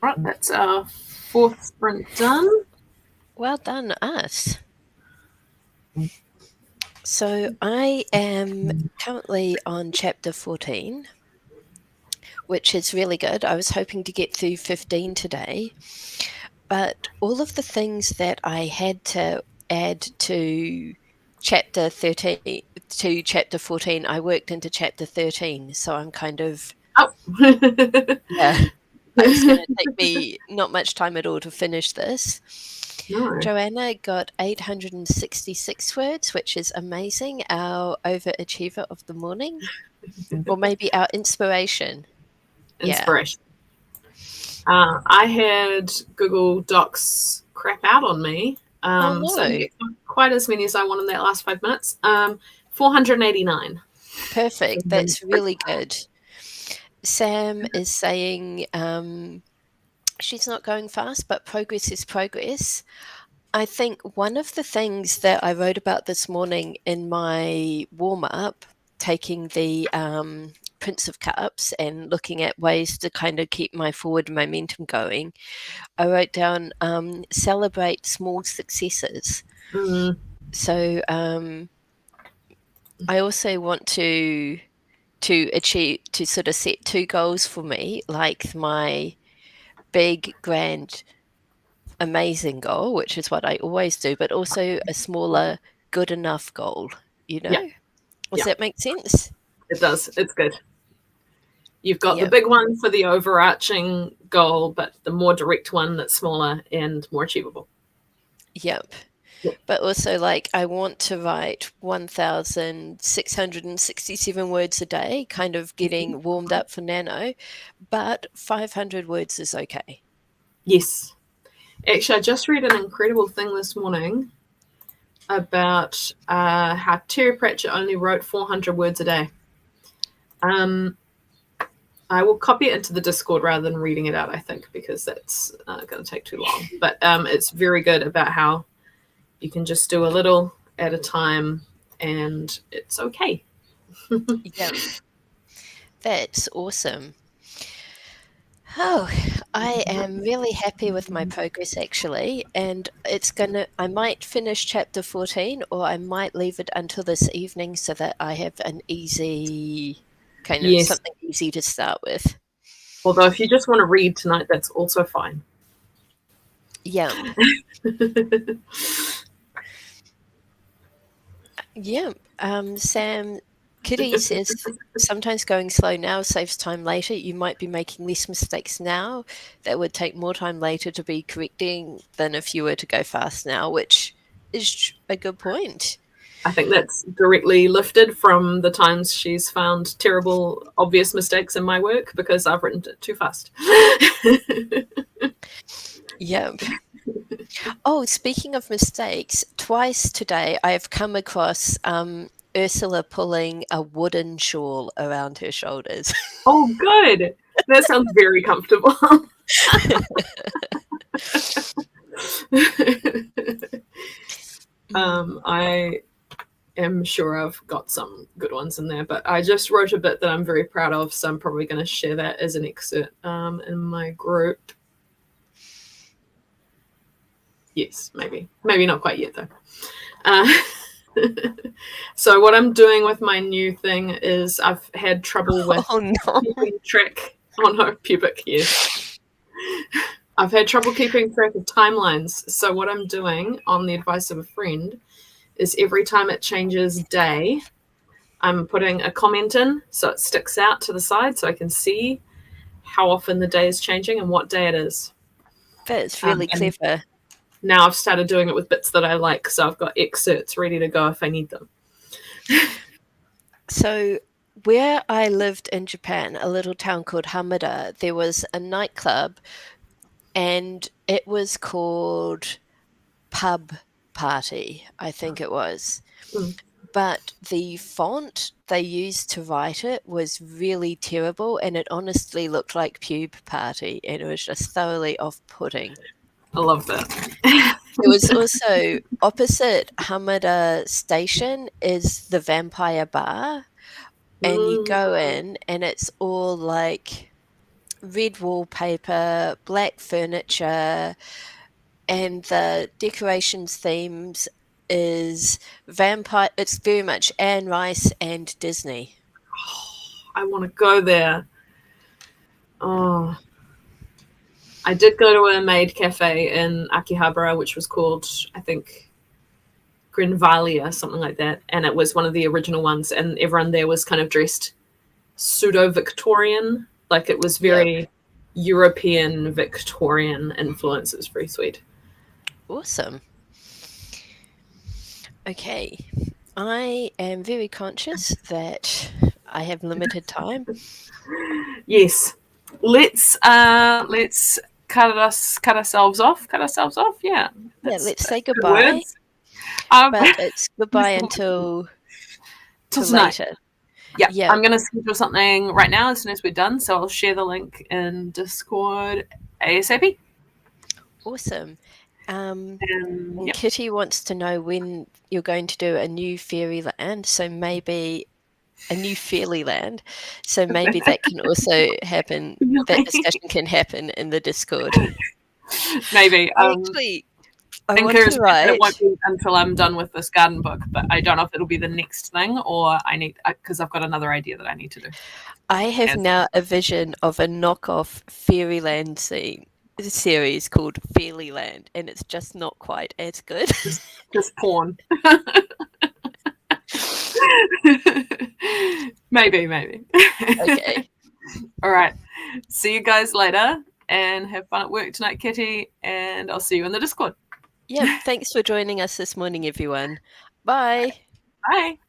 Right, that's our 4th sprint done. Well done, us. So I am currently on chapter 14, which is really good. I was hoping to get through 15 today, but all of the things that I had to add to chapter 13 to chapter 14, I worked into chapter 13. So I'm kind of, yeah, it's going to take me not much time at all to finish this. No. Joanna got 866 words, which is amazing. Our overachiever of the morning, or maybe our inspiration. Inspiration. Yeah. I had Google Docs crap out on me. Oh, no. So I didn't get quite as many as I wanted in that last 5 minutes. 489. Perfect. That's really good. Sam is saying she's not going fast, but progress is progress. I think one of the things that I wrote about this morning in my warm-up, taking the Prince of Cups and looking at ways to kind of keep my forward momentum going, I wrote down celebrate small successes. Mm. So I also want to sort of set 2 goals for me, like my big, grand, amazing goal, which is what I always do, but also a smaller, good enough goal, you know? Yeah. Does that make sense? It does. It's good. You've got the big one for the overarching goal, but the more direct one that's smaller and more achievable. Yep. But also, like, I want to write 1,667 words a day, kind of getting warmed up for Nano, but 500 words is okay. Yes. Actually, I just read an incredible thing this morning about how Terry Pratchett only wrote 400 words a day. I will copy it into the Discord rather than reading it out, I think, because that's going to take too long. But it's very good about how you can just do a little at a time and it's okay. Yeah. That's awesome. Oh, I am really happy with my progress actually, and I might finish chapter 14 or I might leave it until this evening so that I have an easy something easy to start with. Although if you just want to read tonight, that's also fine. Yeah. Yeah. Sam Kitty says sometimes going slow now saves time later. You might be making less mistakes now that would take more time later to be correcting than if you were to go fast now, which is a good point. I think that's directly lifted from the times she's found terrible, obvious mistakes in my work because I've written it too fast. Yep. Oh, speaking of mistakes, twice today I have come across Ursula pulling a wooden shawl around her shoulders. Oh, good. That sounds very comfortable. I am sure I've got some good ones in there, but I just wrote a bit that I'm very proud of, so I'm probably going to share that as an excerpt in my group. Yes, maybe not quite yet though. So what I'm doing with my new thing is I've had trouble with keeping track. Oh no, pubic, yes. I've had trouble keeping track of timelines. So what I'm doing on the advice of a friend is every time it changes day, I'm putting a comment in so it sticks out to the side so I can see how often the day is changing and what day it is. That's really clever. Now I've started doing it with bits that I like, so I've got excerpts ready to go if I need them. So where I lived in Japan, a little town called Hamada, there was a nightclub and it was called Pub Party, I think it was. But the font they used to write it was really terrible and it honestly looked like Pube Party and it was just thoroughly off-putting. I love that. It was also opposite Hamada Station is the Vampire Bar, and you go in and it's all like red wallpaper, black furniture, and the decorations themes is vampire. It's very much Anne Rice and Disney. I want to go there. Oh, I did go to a maid cafe in Akihabara, which was called, I think, Grinvalia, something like that. And it was one of the original ones. And everyone there was kind of dressed pseudo-Victorian. Like it was very European Victorian influence. It was very sweet. Awesome. Okay. I am very conscious that I have limited time. Yes. Let's cut ourselves off. Yeah. Let's say goodbye. But it's goodbye until tonight. Later. Yeah. I'm going to schedule something right now as soon as we're done. So I'll share the link in Discord ASAP. Awesome. Kitty wants to know when you're going to do a new Fairyland, so maybe a new Fairyland. So maybe that can also happen. That discussion can happen in the Discord. Maybe. Actually, I want to write. It won't be until I'm done with this garden book, but I don't know if it'll be the next thing or because I've got another idea that I need to do. I have now a vision of a knockoff Fairyland series called Fairyland, and it's just not quite as good. Just porn. Maybe. Okay. All right. See you guys later and have fun at work tonight, Kitty, and I'll see you in the Discord. Yeah, thanks for joining us this morning, everyone. Bye. Bye.